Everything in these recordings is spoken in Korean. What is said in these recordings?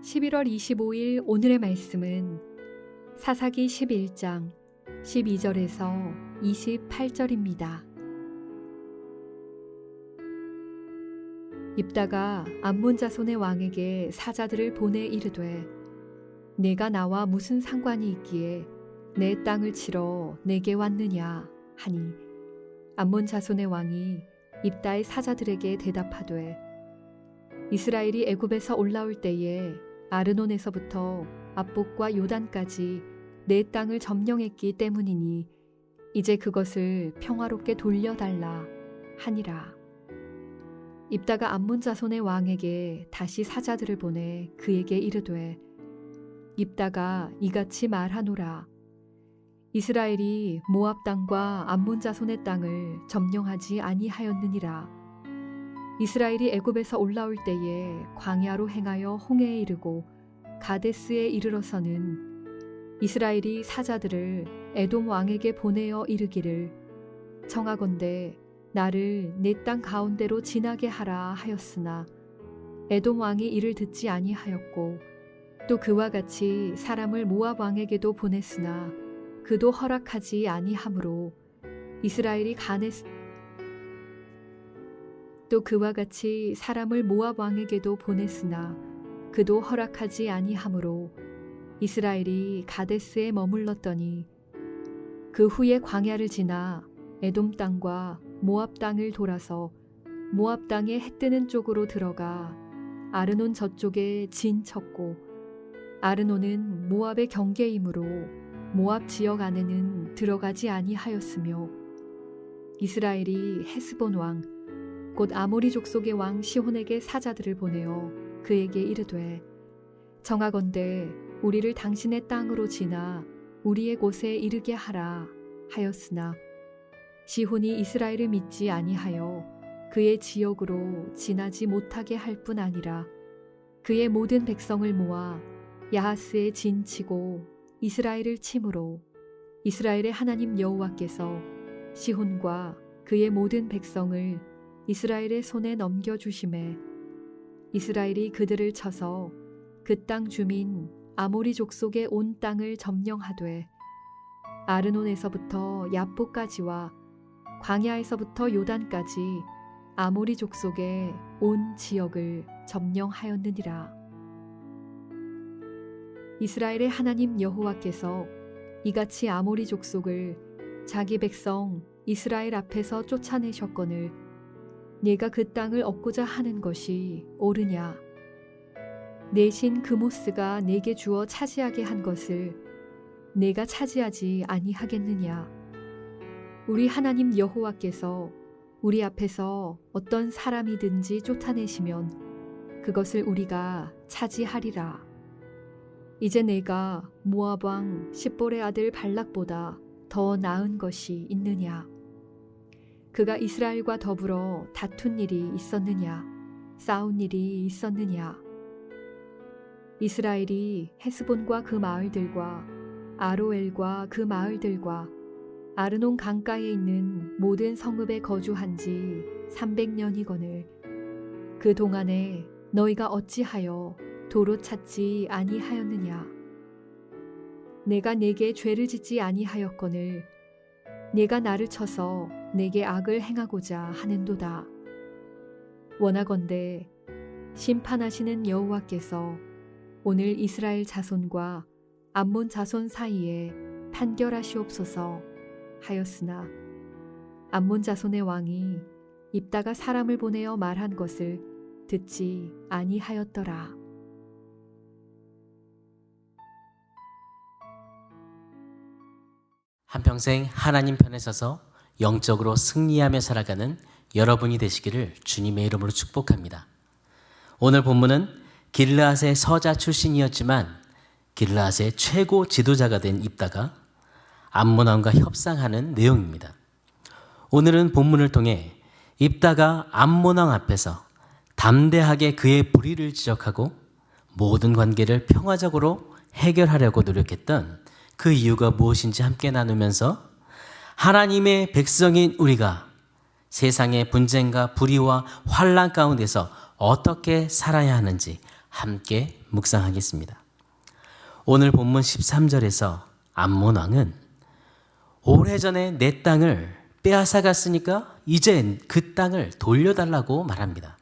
11월 25일 오늘의 말씀은 사사기 11장 12절에서 28절입니다. 입다가 암몬 자손의 왕에게 사자들을 보내 이르되 내가 나와 무슨 상관이 있기에 내 땅을 치러 내게 왔느냐 하니 암몬 자손의 왕이 입다의 사자들에게 대답하되 이스라엘이 애굽에서 올라올 때에 아르논에서부터 압복과 요단까지 내 땅을 점령했기 때문이니 이제 그것을 평화롭게 돌려달라 하니라. 입다가 암몬 자손의 왕에게 다시 사자들을 보내 그에게 이르되 입다가 이같이 말하노라. 이스라엘이 모압 땅과 암몬 자손의 땅을 점령하지 아니하였느니라. 이스라엘이 애굽에서 올라올 때에 광야로 행하여 홍해에 이르고 가데스에 이르러서는 이스라엘이 사자들을 에돔 왕에게 보내어 이르기를 청하건대 나를 내 땅 가운데로 지나게 하라 하였으나 에돔 왕이 이를 듣지 아니하였고 또 그와 같이 사람을 모압 왕에게도 보냈으나 그도 허락하지 아니하므로 이스라엘이 또 그와 같이 사람을 모압 왕에게도 보냈으나 그도 허락하지 아니하므로 이스라엘이 가데스에 머물렀더니 그 후에 광야를 지나 에돔 땅과 모압 땅을 돌아서 모압 땅의 해 뜨는 쪽으로 들어가 아르논 저쪽에 진 쳤고 아르논은 모압의 경계이므로 모압 지역 안에는 들어가지 아니하였으며 이스라엘이 헤스본 왕 곧 아모리 족속의 왕 시혼에게 사자들을 보내어 그에게 이르되 청하건대 우리를 당신의 땅으로 지나 우리의 곳에 이르게 하라 하였으나 시혼이 이스라엘을 믿지 아니하여 그의 지역으로 지나지 못하게 할 뿐 아니라 그의 모든 백성을 모아 야하스에 진치고 이스라엘을 침으로 이스라엘의 하나님 여호와께서 시혼과 그의 모든 백성을 이스라엘의 손에 넘겨주심에 이스라엘이 그들을 쳐서 그 땅 주민 아모리 족속의 온 땅을 점령하되 아르논에서부터 야보까지와 광야에서부터 요단까지 아모리 족속의 온 지역을 점령하였느니라. 이스라엘의 하나님 여호와께서 이같이 아모리 족속을 자기 백성 이스라엘 앞에서 쫓아내셨거늘 네가 그 땅을 얻고자 하는 것이 옳으냐? 내 신 그모스가 내게 주어 차지하게 한 것을 내가 차지하지 아니하겠느냐? 우리 하나님 여호와께서 우리 앞에서 어떤 사람이든지 쫓아내시면 그것을 우리가 차지하리라. 이제 내가 모압 왕 십볼의 아들 발락보다 더 나은 것이 있느냐? 그가 이스라엘과 더불어 다툰 일이 있었느냐? 싸운 일이 있었느냐? 이스라엘이 헤스본과 그 마을들과 아로엘과 그 마을들과 아르논 강가에 있는 모든 성읍에 거주한 지 300년이거늘 그 동안에 너희가 어찌하여 도로 찾지 아니하였느냐? 내가 네게 죄를 짓지 아니하였거늘 네가 나를 쳐서 내게 악을 행하고자 하는도다. 원하건대 심판하시는 여호와께서 오늘 이스라엘 자손과 암몬 자손 사이에 판결하시옵소서 하였으나 암몬 자손의 왕이 입다가 사람을 보내어 말한 것을 듣지 아니하였더라. 한평생 하나님 편에 서서 영적으로 승리하며 살아가는 여러분이 되시기를 주님의 이름으로 축복합니다. 오늘 본문은 길르앗의 서자 출신이었지만 길르앗의 최고 지도자가 된 입다가 암몬 왕과 협상하는 내용입니다. 오늘은 본문을 통해 입다가 암몬 왕 앞에서 담대하게 그의 불의를 지적하고 모든 관계를 평화적으로 해결하려고 노력했던 그 이유가 무엇인지 함께 나누면서 하나님의 백성인 우리가 세상의 분쟁과 불의와 환난 가운데서 어떻게 살아야 하는지 함께 묵상하겠습니다. 오늘 본문 13절에서 암몬 왕은 오래전에 내 땅을 빼앗아갔으니까 이제 그 땅을 돌려달라고 말합니다.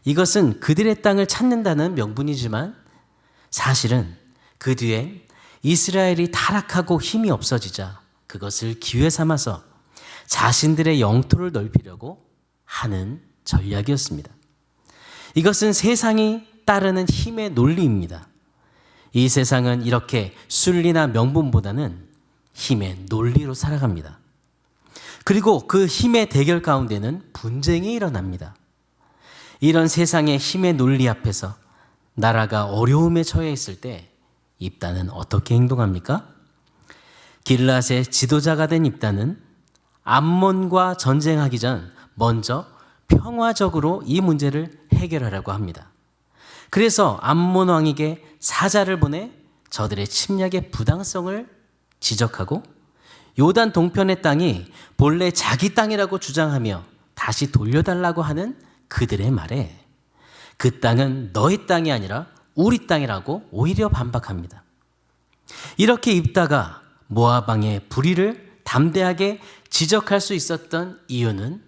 이것은 그들의 땅을 찾는다는 명분이지만 사실은 그 뒤엔 이스라엘이 타락하고 힘이 없어지자 그것을 기회 삼아서 자신들의 영토를 넓히려고 하는 전략이었습니다. 이것은 세상이 따르는 힘의 논리입니다. 이 세상은 이렇게 순리나 명분보다는 힘의 논리로 살아갑니다. 그리고 그 힘의 대결 가운데는 분쟁이 일어납니다. 이런 세상의 힘의 논리 앞에서 나라가 어려움에 처해 있을 때 입단은 어떻게 행동합니까? 길앗의 지도자가 된 입단은 암몬과 전쟁하기 전 먼저 평화적으로 이 문제를 해결하려고 합니다. 그래서 암몬 왕에게 사자를 보내 저들의 침략의 부당성을 지적하고 요단 동편의 땅이 본래 자기 땅이라고 주장하며 다시 돌려달라고 하는 그들의 말에 그 땅은 너희 땅이 아니라 우리 땅이라고 오히려 반박합니다. 이렇게 입다가 모압 왕의 불의를 담대하게 지적할 수 있었던 이유는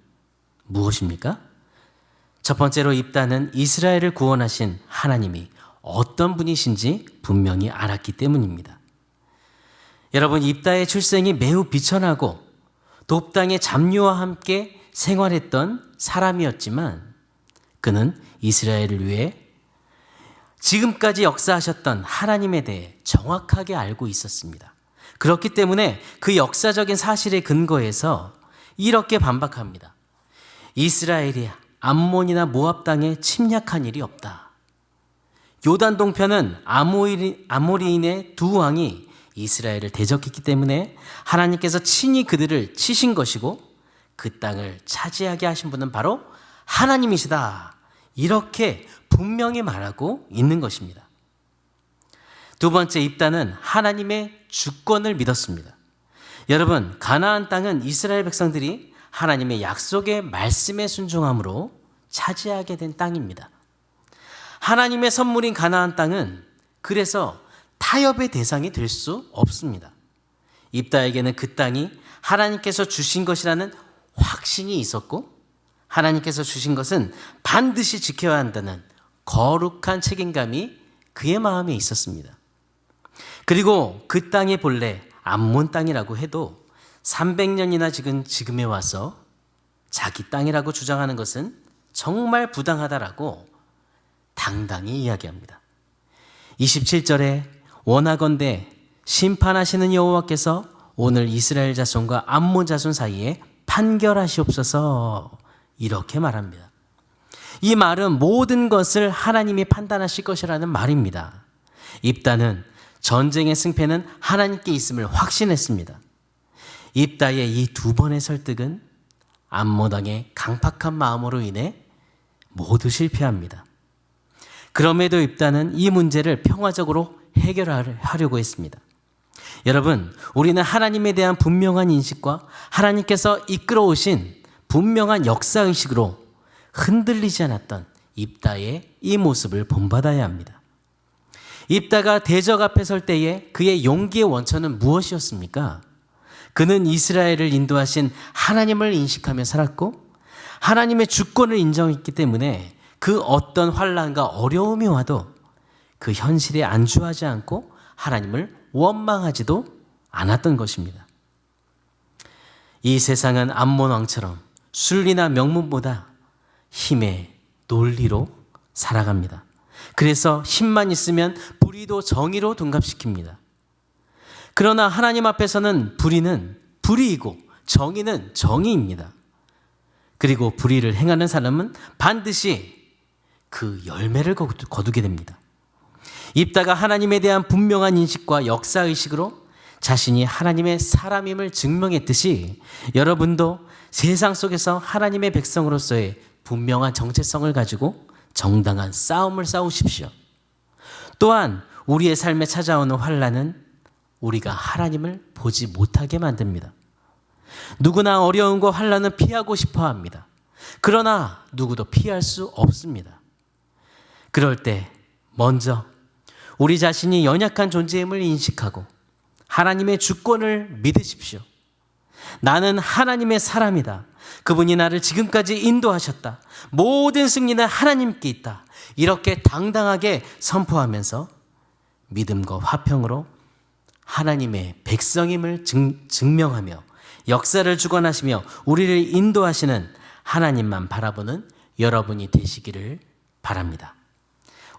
무엇입니까? 첫 번째로 입다는 이스라엘을 구원하신 하나님이 어떤 분이신지 분명히 알았기 때문입니다. 여러분, 입다의 출생이 매우 비천하고 돕당의 잡류와 함께 생활했던 사람이었지만 그는 이스라엘을 위해 지금까지 역사하셨던 하나님에 대해 정확하게 알고 있었습니다. 그렇기 때문에 그 역사적인 사실에 근거해서 이렇게 반박합니다. 이스라엘이 암몬이나 모압 땅에 침략한 일이 없다. 요단 동편은 아모리인의 두 왕이 이스라엘을 대적했기 때문에 하나님께서 친히 그들을 치신 것이고 그 땅을 차지하게 하신 분은 바로 하나님이시다. 이렇게 분명히 말하고 있는 것입니다. 두 번째, 입다는 하나님의 주권을 믿었습니다. 여러분, 가나안 땅은 이스라엘 백성들이 하나님의 약속의 말씀에 순종함으로 차지하게 된 땅입니다. 하나님의 선물인 가나안 땅은 그래서 타협의 대상이 될 수 없습니다. 입다에게는 그 땅이 하나님께서 주신 것이라는 확신이 있었고 하나님께서 주신 것은 반드시 지켜야 한다는 거룩한 책임감이 그의 마음에 있었습니다. 그리고 그 땅이 본래 암몬 땅이라고 해도 300년이나 지금에 와서 자기 땅이라고 주장하는 것은 정말 부당하다라고 당당히 이야기합니다. 27절에 원하건대 심판하시는 여호와께서 오늘 이스라엘 자손과 암몬 자손 사이에 판결하시옵소서 이렇게 말합니다. 이 말은 모든 것을 하나님이 판단하실 것이라는 말입니다. 입다는 전쟁의 승패는 하나님께 있음을 확신했습니다. 입다의 이 두 번의 설득은 암몬 왕의 강팍한 마음으로 인해 모두 실패합니다. 그럼에도 입다는 이 문제를 평화적으로 해결하려고 했습니다. 여러분, 우리는 하나님에 대한 분명한 인식과 하나님께서 이끌어 오신 분명한 역사의식으로 흔들리지 않았던 입다의 이 모습을 본받아야 합니다. 입다가 대적 앞에 설 때에 그의 용기의 원천은 무엇이었습니까? 그는 이스라엘을 인도하신 하나님을 인식하며 살았고 하나님의 주권을 인정했기 때문에 그 어떤 환난과 어려움이 와도 그 현실에 안주하지 않고 하나님을 원망하지도 않았던 것입니다. 이 세상은 암몬 왕처럼 순리나 명문보다 힘의 논리로 살아갑니다. 그래서 힘만 있으면 불의도 정의로 둔갑시킵니다. 그러나 하나님 앞에서는 불의는 불의이고 정의는 정의입니다. 그리고 불의를 행하는 사람은 반드시 그 열매를 거두게 됩니다. 입다가 하나님에 대한 분명한 인식과 역사의식으로 자신이 하나님의 사람임을 증명했듯이 여러분도 세상 속에서 하나님의 백성으로서의 분명한 정체성을 가지고 정당한 싸움을 싸우십시오. 또한 우리의 삶에 찾아오는 환난은 우리가 하나님을 보지 못하게 만듭니다. 누구나 어려움과 환난은 피하고 싶어 합니다. 그러나 누구도 피할 수 없습니다. 그럴 때 먼저 우리 자신이 연약한 존재임을 인식하고 하나님의 주권을 믿으십시오. 나는 하나님의 사람이다. 그분이 나를 지금까지 인도하셨다. 모든 승리는 하나님께 있다. 이렇게 당당하게 선포하면서 믿음과 화평으로 하나님의 백성임을 증명하며 역사를 주관하시며 우리를 인도하시는 하나님만 바라보는 여러분이 되시기를 바랍니다.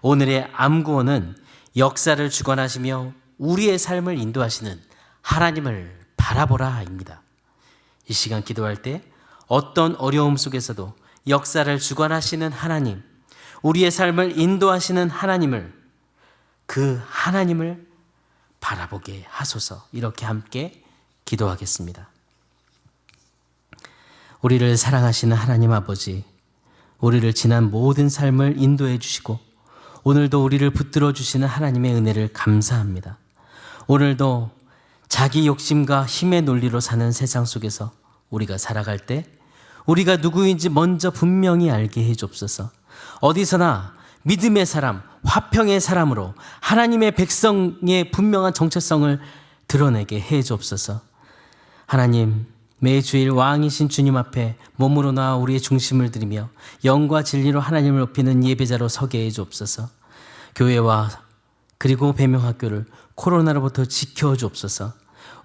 오늘의 암구호는 역사를 주관하시며 우리의 삶을 인도하시는 하나님을 바라보라입니다. 이 시간 기도할 때 어떤 어려움 속에서도 역사를 주관하시는 하나님, 우리의 삶을 인도하시는 하나님을, 그 하나님을 바라보게 하소서. 이렇게 함께 기도하겠습니다. 우리를 사랑하시는 하나님 아버지, 우리를 지난 모든 삶을 인도해 주시고 오늘도 우리를 붙들어 주시는 하나님의 은혜를 감사합니다. 오늘도 자기 욕심과 힘의 논리로 사는 세상 속에서 우리가 살아갈 때 우리가 누구인지 먼저 분명히 알게 해 주옵소서. 어디서나 믿음의 사람, 화평의 사람으로 하나님의 백성의 분명한 정체성을 드러내게 해 주옵소서. 하나님, 매주일 왕이신 주님 앞에 몸으로 나와 우리의 중심을 드리며 영과 진리로 하나님을 높이는 예배자로 서게 해 주옵소서. 교회와 그리고 배명학교를 코로나로부터 지켜 주옵소서.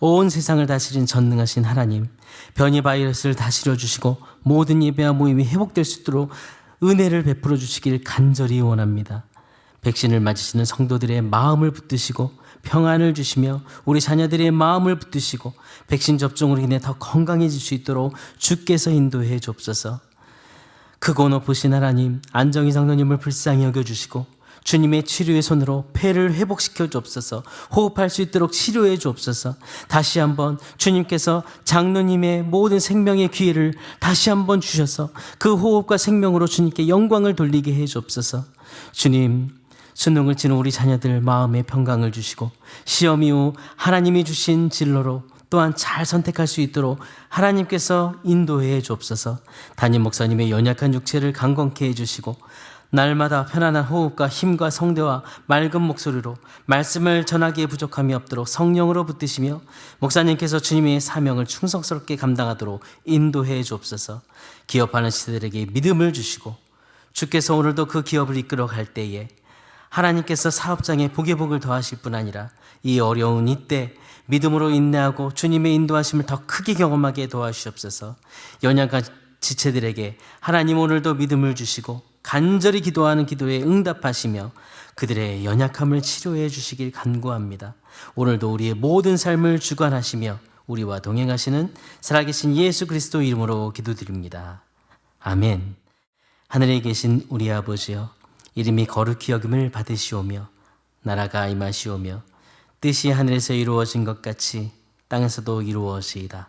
온 세상을 다스린 전능하신 하나님, 변이 바이러스를 다스려 주시고 모든 예배와 모임이 회복될 수 있도록 은혜를 베풀어 주시길 간절히 원합니다. 백신을 맞으시는 성도들의 마음을 붙드시고 평안을 주시며 우리 자녀들의 마음을 붙드시고 백신 접종으로 인해 더 건강해질 수 있도록 주께서 인도해 주옵소서. 크고 높으신 하나님, 안정희 장로님을 불쌍히 여겨주시고 주님의 치료의 손으로 폐를 회복시켜 주옵소서. 호흡할 수 있도록 치료해 주옵소서. 다시 한번 주님께서 장로님의 모든 생명의 기회를 다시 한번 주셔서 그 호흡과 생명으로 주님께 영광을 돌리게 해 주옵소서. 주님, 수능을 치는 우리 자녀들 마음의 평강을 주시고 시험 이후 하나님이 주신 진로로 또한 잘 선택할 수 있도록 하나님께서 인도해 주옵소서. 담임 목사님의 연약한 육체를 강건케 해주시고 날마다 편안한 호흡과 힘과 성대와 맑은 목소리로 말씀을 전하기에 부족함이 없도록 성령으로 붙드시며 목사님께서 주님의 사명을 충성스럽게 감당하도록 인도해 주옵소서. 기업하는 시대들에게 믿음을 주시고 주께서 오늘도 그 기업을 이끌어 갈 때에 하나님께서 사업장에 복의 복을 더하실 뿐 아니라 이 어려운 이때 믿음으로 인내하고 주님의 인도하심을 더 크게 경험하게 도와주시옵소서. 연약한 지체들에게 하나님 오늘도 믿음을 주시고 간절히 기도하는 기도에 응답하시며 그들의 연약함을 치료해 주시길 간구합니다. 오늘도 우리의 모든 삶을 주관하시며 우리와 동행하시는 살아계신 예수 그리스도 이름으로 기도드립니다. 아멘. 하늘에 계신 우리 아버지여, 이름이 거룩히 여김을 받으시오며 나라가 임하시오며 뜻이 하늘에서 이루어진 것 같이 땅에서도 이루어지이다.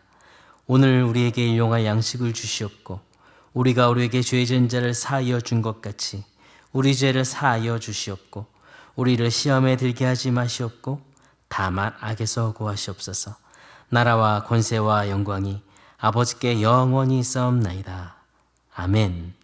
오늘 우리에게 일용할 양식을 주시옵고 우리가 우리에게 죄 지은 자를 사하여 준 것 같이 우리 죄를 사하여 주시옵고 우리를 시험에 들게 하지 마시옵고 다만 악에서 구하시옵소서. 나라와 권세와 영광이 아버지께 영원히 있사옵나이다. 아멘.